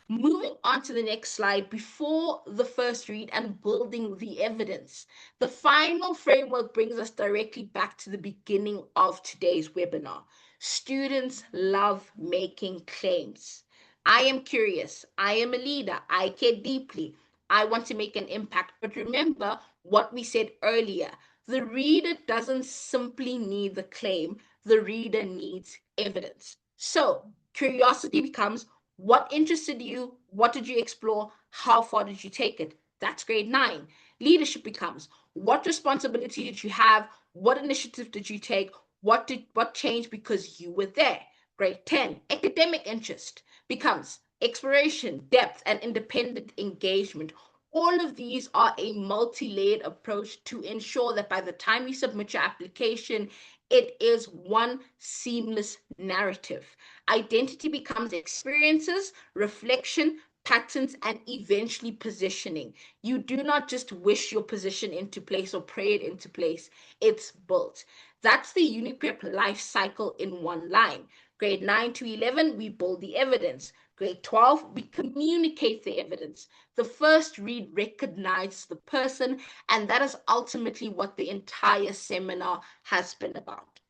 S3: Moving on to the next slide, before the first read and building the evidence, the final framework brings us directly back to the beginning of today's webinar. Students love making claims. I am curious. I am a leader. I care deeply. I want to make an impact. But remember what we said earlier. The reader doesn't simply need the claim, the reader needs evidence. So curiosity becomes, what interested you? What did you explore? How far did you take it? That's grade 9. Leadership becomes, what responsibility did you have? What initiative did you take? What changed because you were there? Grade 10. Academic interest becomes exploration, depth, and independent engagement. All of these are a multi-layered approach to ensure that by the time you submit your application, it is one seamless narrative. Identity becomes experiences, reflection, patterns, and eventually positioning. You do not just wish your position into place or pray it into place, it's built. That's the UniPrep life cycle in one line. Grade 9 to 11, we build the evidence. Grade 12, we communicate the evidence. The first read recognizes the person, and that is ultimately what the entire seminar has been about.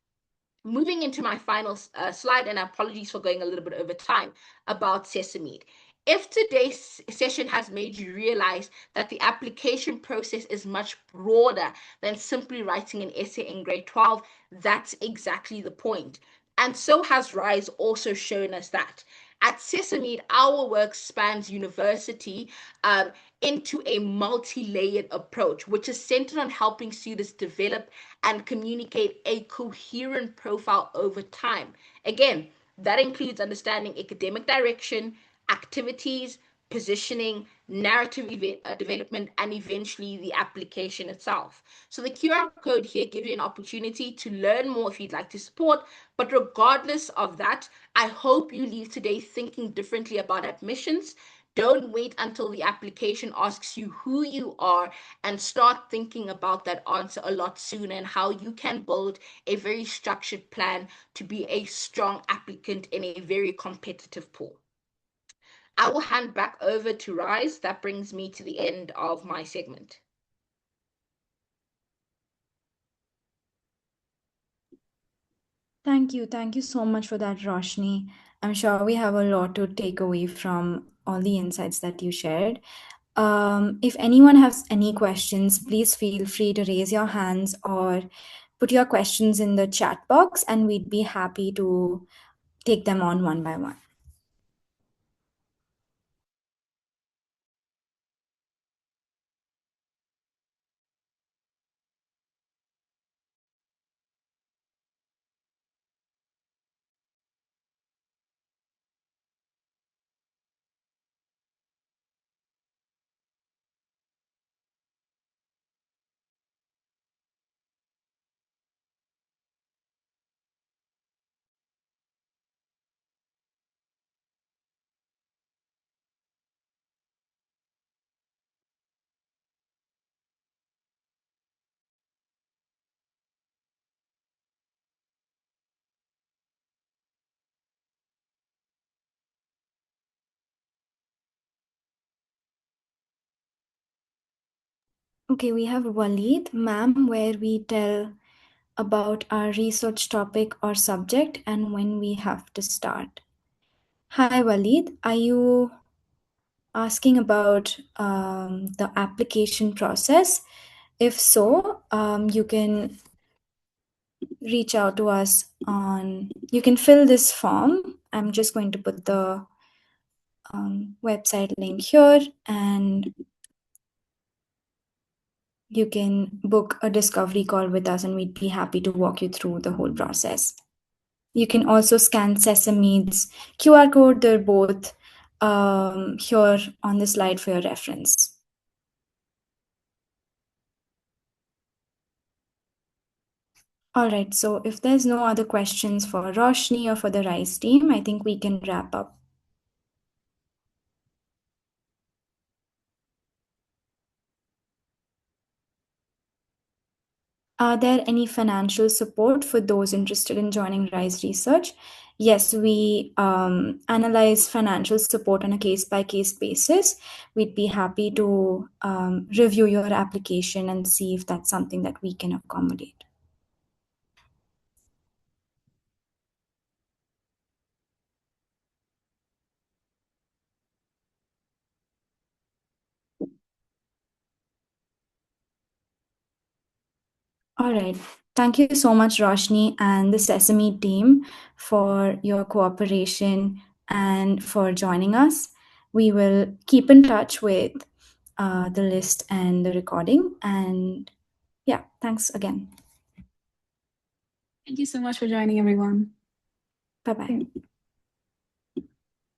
S3: Moving into my final slide, and apologies for going a little bit over time, about Sesame. If today's session has made you realize that the application process is much broader than simply writing an essay in grade 12, that's exactly the point. And so has RISE also shown us that. At Sesame, our work spans university into a multi-layered approach, which is centered on helping students develop and communicate a coherent profile over time. Again, that includes understanding academic direction, activities, positioning, narrative development, and eventually the application itself. So the QR code here gives you an opportunity to learn more if you'd like to support. But regardless of that, I hope you leave today thinking differently about admissions. Don't wait until the application asks you who you are, and start thinking about that answer a lot sooner and how you can build a very structured plan to be a strong applicant in a very competitive pool. I will hand back over to Rise. That brings me to the end of my segment.
S4: Thank you. Thank you so much for that, Roshni. I'm sure we have a lot to take away from all the insights that you shared. If anyone has any questions, please feel free to raise your hands or put your questions in the chat box, and we'd be happy to take them on one by one. Okay, we have Waleed, ma'am, where we tell about our research topic or subject and when we have to start. Hi, Waleed. Are you asking about the application process? If so, you can reach out to us you can fill this form. I'm just going to put the website link here, and you can book a discovery call with us, and we'd be happy to walk you through the whole process. You can also scan Sesame's QR code. They're both here on the slide for your reference. All right, so if there's no other questions for Roshni or for the RISE team, I think we can wrap up. Are there any financial support for those interested in joining RISE Research? Yes, we analyze financial support on a case-by-case basis. We'd be happy to review your application and see if that's something that we can accommodate. All right. Thank you so much, Roshni and the Sesame team for your cooperation and for joining us. We will keep in touch with the list and the recording. And yeah, thanks again.
S1: Thank you so much for joining, everyone.
S4: Bye-bye.